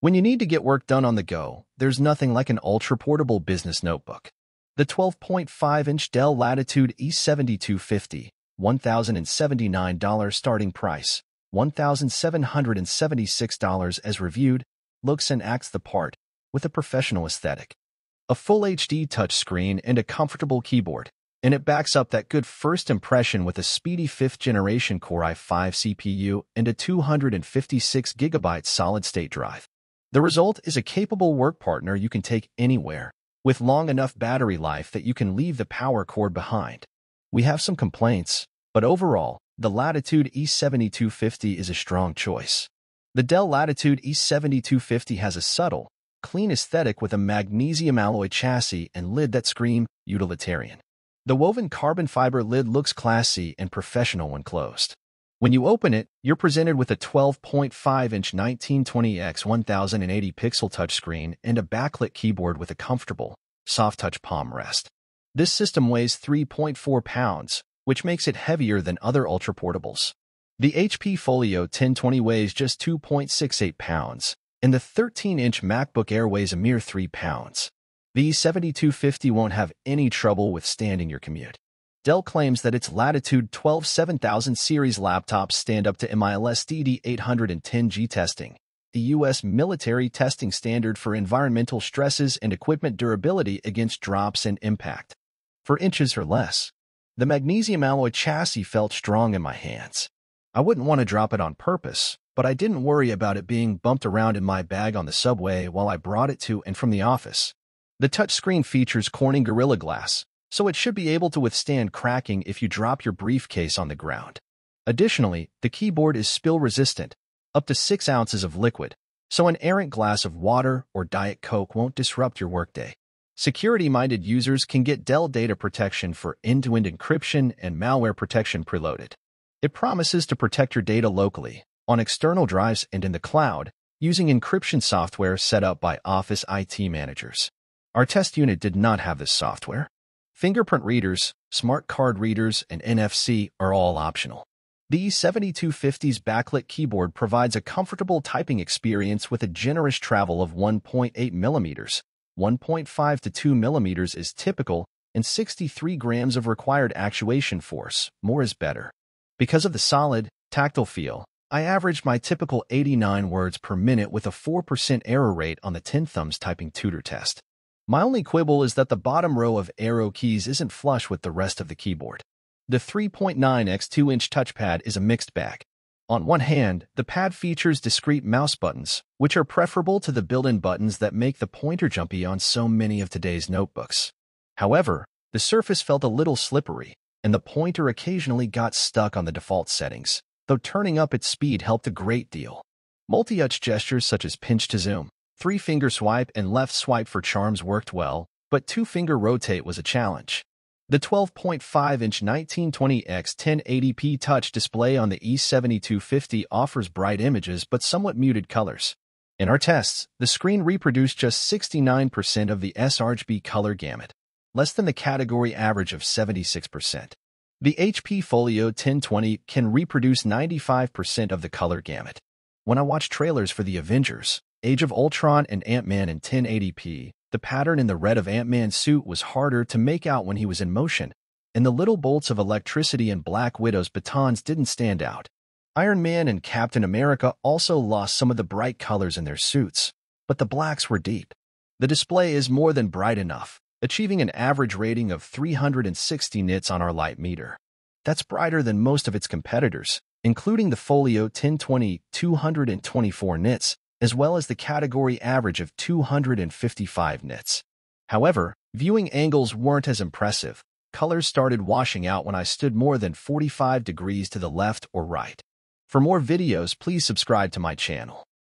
When you need to get work done on the go, there's nothing like an ultra-portable business notebook. The 12.5-inch Dell Latitude E7250, $1,079 starting price, $1,776 as reviewed, looks and acts the part, with a professional aesthetic. A full HD touchscreen and a comfortable keyboard, and it backs up that good first impression with a speedy 5th-generation Core i5 CPU and a 256GB solid-state drive. The result is a capable work partner you can take anywhere, with long enough battery life that you can leave the power cord behind. We have some complaints, but overall, the Latitude E7250 is a strong choice. The Dell Latitude E7250 has a subtle, clean aesthetic with a magnesium alloy chassis and lid that scream utilitarian. The woven carbon fiber lid looks classy and professional when closed. When you open it, you're presented with a 12.5-inch 1920x 1080 pixel touchscreen and a backlit keyboard with a comfortable, soft-touch palm rest. This system weighs 3.4 pounds, which makes it heavier than other ultra-portables. The HP Folio 1020 weighs just 2.68 pounds, and the 13-inch MacBook Air weighs a mere 3 pounds. The E7250 won't have any trouble withstanding your commute. Dell claims that its Latitude 7000 series laptops stand up to MILS DD810G testing, the U.S. military testing standard for environmental stresses and equipment durability against drops and impact. For inches or less, the magnesium alloy chassis felt strong in my hands. I wouldn't want to drop it on purpose, but I didn't worry about it being bumped around in my bag on the subway while I brought it to and from the office. The touchscreen features Corning Gorilla Glass, so it should be able to withstand cracking if you drop your briefcase on the ground. Additionally, the keyboard is spill-resistant, up to 6 ounces of liquid, so an errant glass of water or Diet Coke won't disrupt your workday. Security-minded users can get Dell data protection for end-to-end encryption and malware protection preloaded. It promises to protect your data locally, on external drives and in the cloud, using encryption software set up by Office IT managers. Our test unit did not have this software. Fingerprint readers, smart card readers, and NFC are all optional. The E7250's backlit keyboard provides a comfortable typing experience with a generous travel of 1.8 millimeters. 1.5 to 2 millimeters is typical, and 63 grams of required actuation force. More is better. Because of the solid, tactile feel, I averaged my typical 89 words per minute with a 4% error rate on the 10 thumbs typing tutor test. My only quibble is that the bottom row of arrow keys isn't flush with the rest of the keyboard. The 3.9x 2-inch touchpad is a mixed bag. On one hand, the pad features discrete mouse buttons, which are preferable to the built-in buttons that make the pointer jumpy on so many of today's notebooks. However, the surface felt a little slippery, and the pointer occasionally got stuck on the default settings, though turning up its speed helped a great deal. Multi-touch gestures such as pinch to zoom, 3-finger swipe and left swipe for charms worked well, but 2-finger rotate was a challenge. The 12.5-inch 1920x 1080p touch display on the E7250 offers bright images but somewhat muted colors. In our tests, the screen reproduced just 69% of the sRGB color gamut, less than the category average of 76%. The HP Folio 1020 can reproduce 95% of the color gamut. When I watch trailers for the Avengers, Age of Ultron, and Ant-Man in 1080p, the pattern in the red of Ant-Man's suit was harder to make out when he was in motion, and the little bolts of electricity in Black Widow's batons didn't stand out. Iron Man and Captain America also lost some of the bright colors in their suits, but the blacks were deep. The display is more than bright enough, achieving an average rating of 360 nits on our light meter. That's brighter than most of its competitors, including the Folio 1020 224 nits, as well as the category average of 255 nits. However, viewing angles weren't as impressive. Colors started washing out when I stood more than 45 degrees to the left or right. For more videos, please subscribe to my channel.